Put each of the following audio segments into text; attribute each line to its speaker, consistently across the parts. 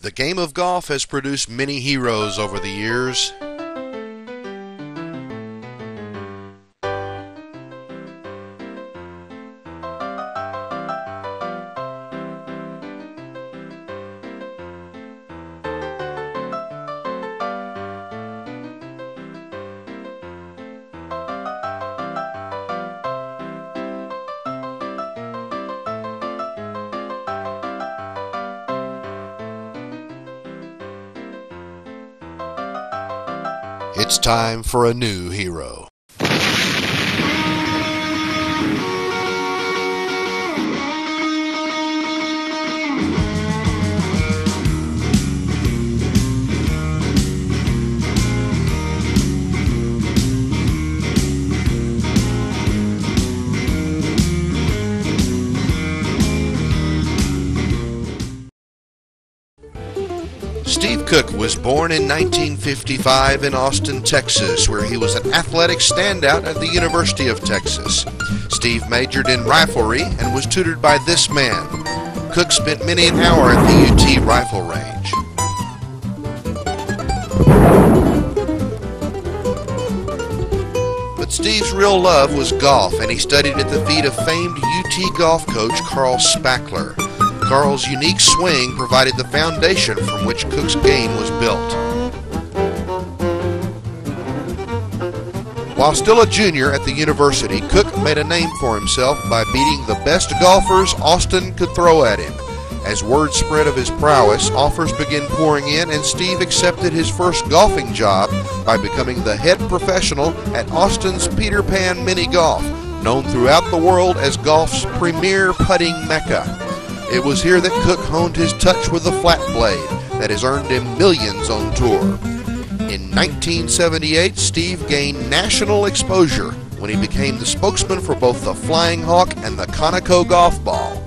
Speaker 1: The game of golf has produced many heroes over the years. It's time for a new hero. Steve Cook was born in 1955 in Austin, Texas, where he was an athletic standout at the University of Texas. Steve majored in riflery and was tutored by this man. Cook spent many an hour at the UT rifle range. But Steve's real love was golf, and he studied at the feet of famed UT golf coach Carl Spackler. Carl's unique swing provided the foundation from which Cook's game was built. While still a junior at the university, Cook made a name for himself by beating the best golfers Austin could throw at him. As word spread of his prowess, offers began pouring in, and Steve accepted his first golfing job by becoming the head professional at Austin's Peter Pan Mini Golf, known throughout the world as golf's premier putting mecca. It was here that Cook honed his touch with the flat blade that has earned him millions on tour. In 1978, Steve gained national exposure when he became the spokesman for both the Flying Hawk and the Conoco golf ball.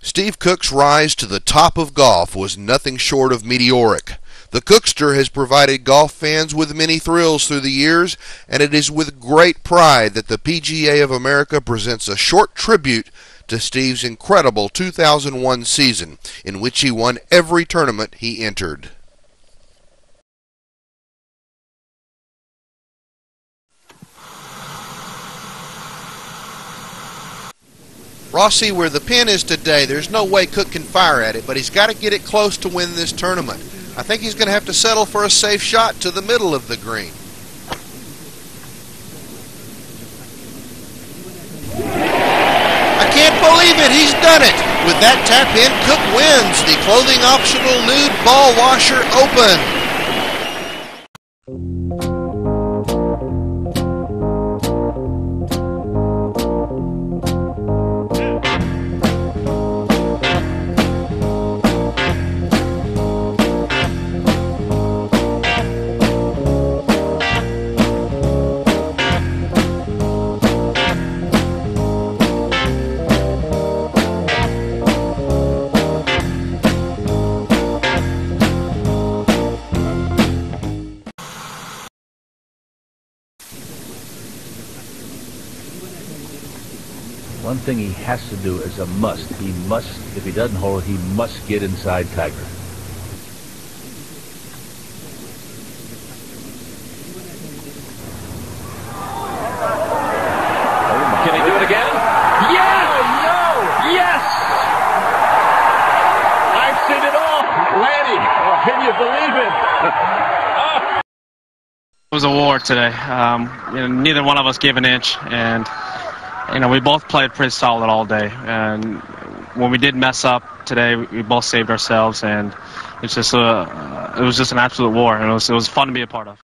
Speaker 1: Steve Cook's rise to the top of golf was nothing short of meteoric. The Cookster has provided golf fans with many thrills through the years, and it is with great pride that the PGA of America presents a short tribute to Steve's incredible 2001 season, in which he won every tournament he entered. Rossi, where the pin is today, there's no way Cook can fire at it, but he's got to get it close to win this tournament. I think he's going to have to settle for a safe shot to the middle of the green. Can't believe it, he's done it! With that tap in, Cook wins the clothing optional nude ball washer open.
Speaker 2: One thing he has to do is a must. He must, if he doesn't hold it, he must get inside Tiger.
Speaker 3: Can he do it again? Yes! No! Yes! I've seen it all! Lanny, can you believe it?
Speaker 4: It was a war today. Neither one of us gave an inch, and we both played pretty solid all day. And when we did mess up today, we both saved ourselves, and it was just an absolute war, and it was fun to be a part of.